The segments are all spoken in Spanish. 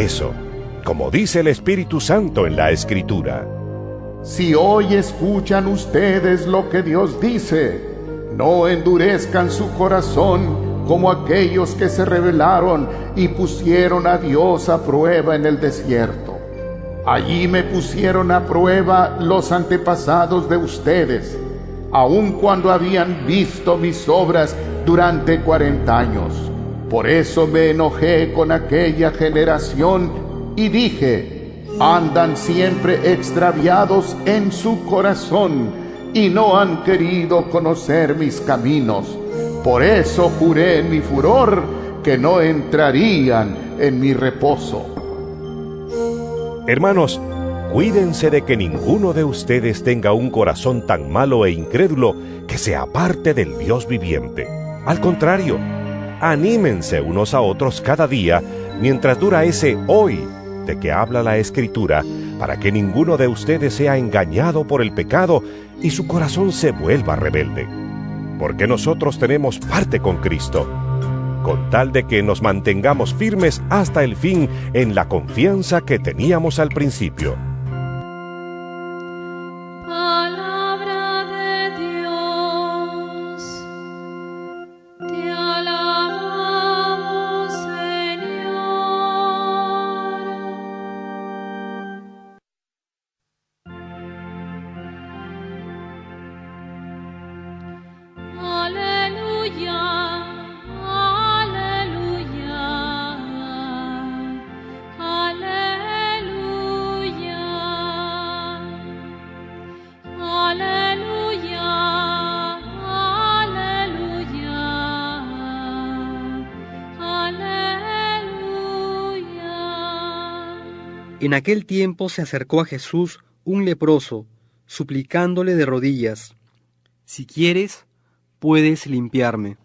eso, como dice el Espíritu Santo en la Escritura: si hoy escuchan ustedes lo que Dios dice, no endurezcan su corazón como aquellos que se rebelaron y pusieron a Dios a prueba en el desierto. Allí me pusieron a prueba los antepasados de ustedes, aun cuando habían visto mis obras durante 40 años. Por eso me enojé con aquella generación y dije: andan siempre extraviados en su corazón y no han querido conocer mis caminos. Por eso juré en mi furor que no entrarían en mi reposo. Hermanos, cuídense de que ninguno de ustedes tenga un corazón tan malo e incrédulo que se aparte del Dios viviente. Al contrario, anímense unos a otros cada día mientras dura ese hoy de que habla la Escritura, para que ninguno de ustedes sea engañado por el pecado y su corazón se vuelva rebelde. Porque nosotros tenemos parte con Cristo, con tal de que nos mantengamos firmes hasta el fin en la confianza que teníamos al principio. Palabra de Dios, te alabamos, Señor. Aleluya. En aquel tiempo se acercó a Jesús un leproso, suplicándole de rodillas: si quieres, puedes limpiarme.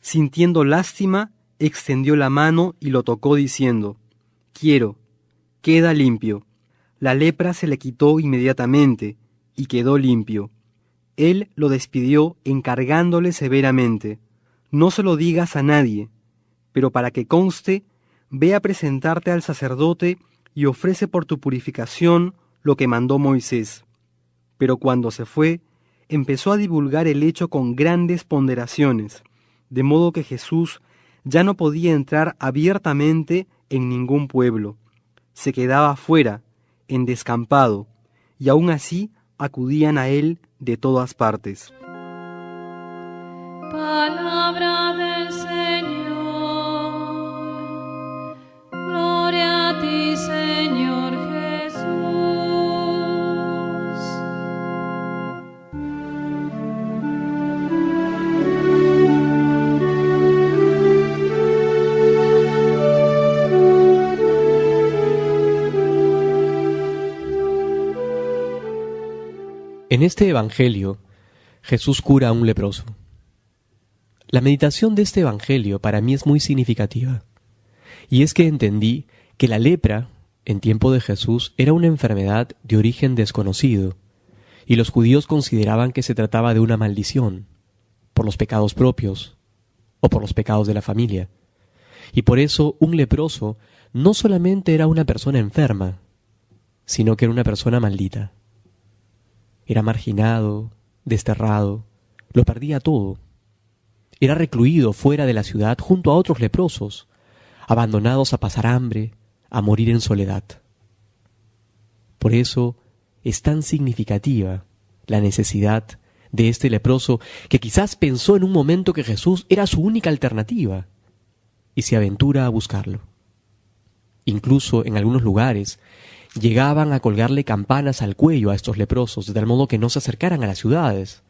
Sintiendo lástima, extendió la mano y lo tocó diciendo: quiero, queda limpio. La lepra se le quitó inmediatamente y quedó limpio. Él lo despidió encargándole severamente: no se lo digas a nadie, pero para que conste, ve a presentarte al sacerdote y ofrece por tu purificación lo que mandó Moisés. Pero cuando se fue, empezó a divulgar el hecho con grandes ponderaciones, de modo que Jesús ya no podía entrar abiertamente en ningún pueblo. Se quedaba fuera, en descampado, y aún así acudían a él de todas partes. Palabra del Señor. Gloria a ti, Señor Jesús. En este Evangelio, Jesús cura a un leproso. La meditación de este Evangelio para mí es muy significativa. Y es que entendí que la lepra, en tiempo de Jesús, era una enfermedad de origen desconocido, y los judíos consideraban que se trataba de una maldición, por los pecados propios o por los pecados de la familia. Y por eso un leproso no solamente era una persona enferma, sino que era una persona maldita. Era marginado, desterrado, lo perdía todo. Era recluido fuera de la ciudad junto a otros leprosos, abandonados a pasar hambre, a morir en soledad. Por eso es tan significativa la necesidad de este leproso que quizás pensó en un momento que Jesús era su única alternativa y se aventura a buscarlo. Incluso en algunos lugares llegaban a colgarle campanas al cuello a estos leprosos, de tal modo que no se acercaran a las ciudades,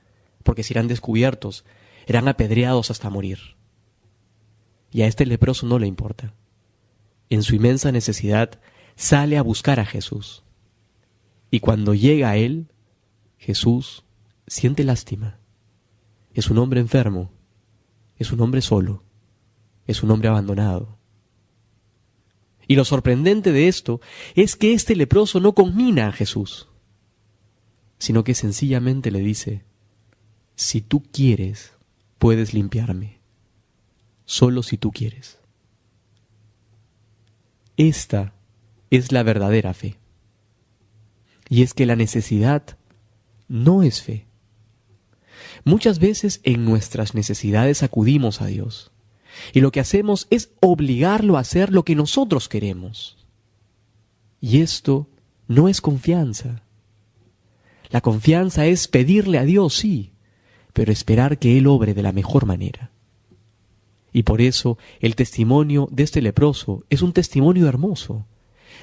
porque si eran descubiertos, eran apedreados hasta morir. Y a este leproso no le importa. En su inmensa necesidad, sale a buscar a Jesús. Y cuando llega a él, Jesús siente lástima. Es un hombre enfermo, es un hombre solo, es un hombre abandonado. Y lo sorprendente de esto es que este leproso no conmina a Jesús, sino que sencillamente le dice: si tú quieres, puedes limpiarme. Solo si tú quieres. Esta es la verdadera fe. Y es que la necesidad no es fe. Muchas veces en nuestras necesidades acudimos a Dios, y lo que hacemos es obligarlo a hacer lo que nosotros queremos. Y esto no es confianza. La confianza es pedirle a Dios, sí, pero esperar que Él obre de la mejor manera. Y por eso el testimonio de este leproso es un testimonio hermoso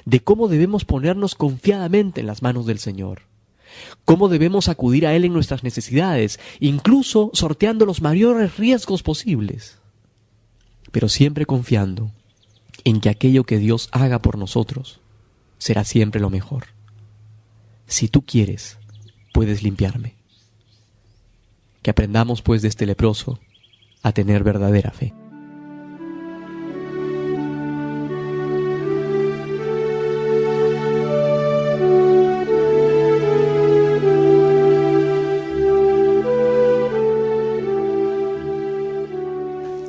de cómo debemos ponernos confiadamente en las manos del Señor, cómo debemos acudir a Él en nuestras necesidades, incluso sorteando los mayores riesgos posibles, pero siempre confiando en que aquello que Dios haga por nosotros será siempre lo mejor. Si tú quieres, puedes limpiarme. Que aprendamos pues de este leproso a tener verdadera fe.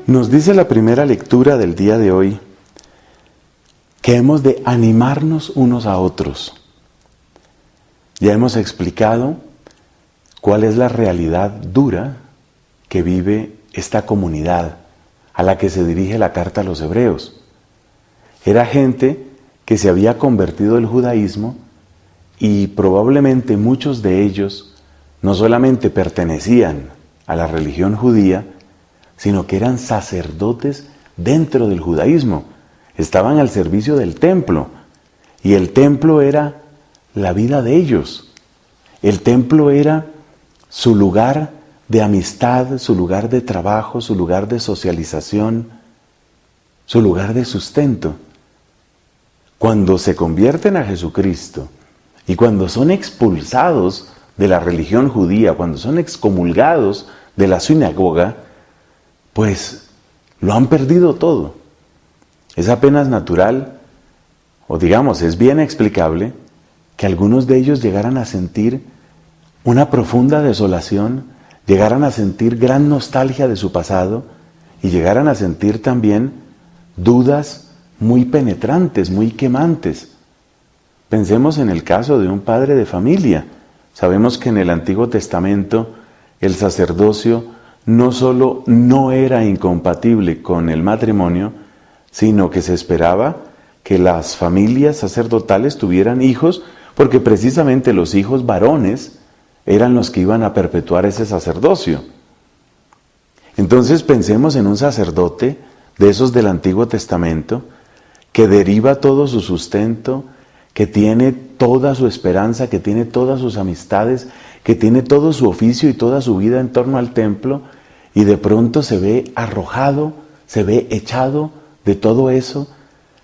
Nos dice la primera lectura del día de hoy que hemos de animarnos unos a otros. Ya hemos explicado cuál es la realidad dura que vive esta comunidad a la que se dirige la carta a los hebreos. Era gente que se había convertido al judaísmo y probablemente muchos de ellos no solamente pertenecían a la religión judía, sino que eran sacerdotes dentro del judaísmo. Estaban al servicio del templo, y el templo era la vida de ellos. El templo era su lugar de amistad, su lugar de trabajo, su lugar de socialización, su lugar de sustento. Cuando se convierten a Jesucristo y cuando son expulsados de la religión judía, cuando son excomulgados de la sinagoga, pues lo han perdido todo. Es apenas natural, o digamos, es bien explicable, que algunos de ellos llegaran a sentir una profunda desolación, llegaran a sentir gran nostalgia de su pasado y llegaran a sentir también dudas muy penetrantes, muy quemantes. Pensemos en el caso de un padre de familia. Sabemos que en el Antiguo Testamento el sacerdocio no solo no era incompatible con el matrimonio, sino que se esperaba que las familias sacerdotales tuvieran hijos, porque precisamente los hijos varones eran los que iban a perpetuar ese sacerdocio. Entonces pensemos en un sacerdote de esos del Antiguo Testamento, que deriva todo su sustento, que tiene toda su esperanza, que tiene todas sus amistades, que tiene todo su oficio y toda su vida en torno al templo, y de pronto se ve arrojado, se ve echado de todo eso,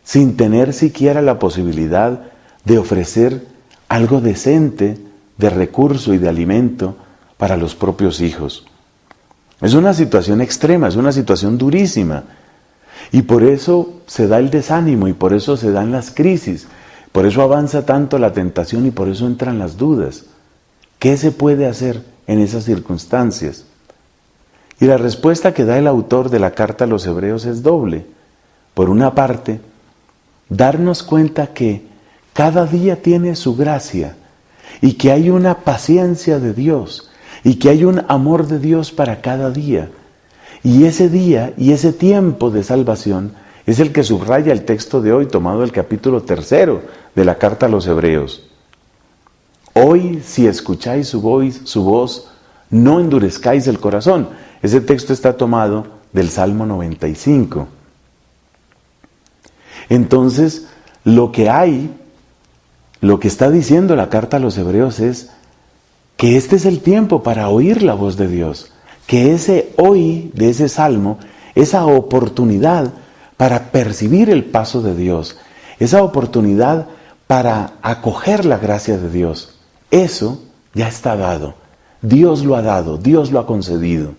sin tener siquiera la posibilidad de ofrecer algo decente de recurso y de alimento para los propios hijos. Es una situación extrema, es una situación durísima, y por eso se da el desánimo, y por eso se dan las crisis, por eso avanza tanto la tentación y por eso entran las dudas. ¿Qué se puede hacer en esas circunstancias? Y la respuesta que da el autor de la carta a los hebreos es doble. Por una parte, darnos cuenta que cada día tiene su gracia y que hay una paciencia de Dios y que hay un amor de Dios para cada día. Y ese día y ese tiempo de salvación es el que subraya el texto de hoy, tomado del capítulo 3 de la carta a los hebreos. Hoy, si escucháis su voz, no endurezcáis el corazón. Ese texto está tomado del Salmo 95. Entonces, lo que está diciendo la carta a los hebreos es que este es el tiempo para oír la voz de Dios, que ese hoy de ese salmo, esa oportunidad para percibir el paso de Dios, esa oportunidad para acoger la gracia de Dios, eso ya está dado. Dios lo ha dado, Dios lo ha concedido.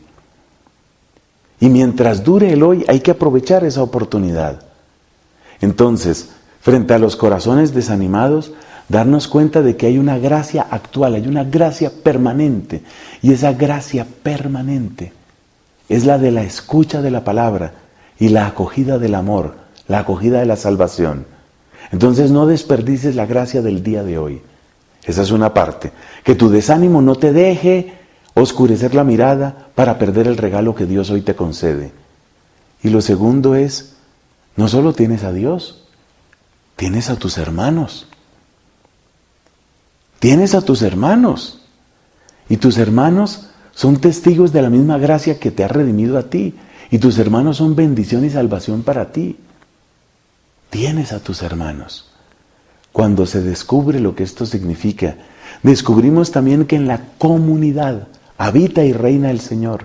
Y mientras dure el hoy hay que aprovechar esa oportunidad. Entonces, frente a los corazones desanimados, darnos cuenta de que hay una gracia actual, hay una gracia permanente. Y esa gracia permanente es la de la escucha de la palabra y la acogida del amor, la acogida de la salvación. Entonces no desperdicies la gracia del día de hoy. Esa es una parte. Que tu desánimo no te deje oscurecer la mirada para perder el regalo que Dios hoy te concede. Y lo segundo es, no solo tienes a Dios, tienes a tus hermanos. Tienes a tus hermanos. Y tus hermanos son testigos de la misma gracia que te ha redimido a ti. Y tus hermanos son bendición y salvación para ti. Tienes a tus hermanos. Cuando se descubre lo que esto significa, descubrimos también que en la comunidad habita y reina el Señor.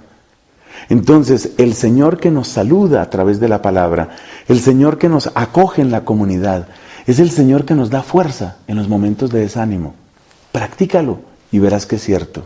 Entonces, el Señor que nos saluda a través de la palabra, el Señor que nos acoge en la comunidad, es el Señor que nos da fuerza en los momentos de desánimo. Practícalo y verás que es cierto.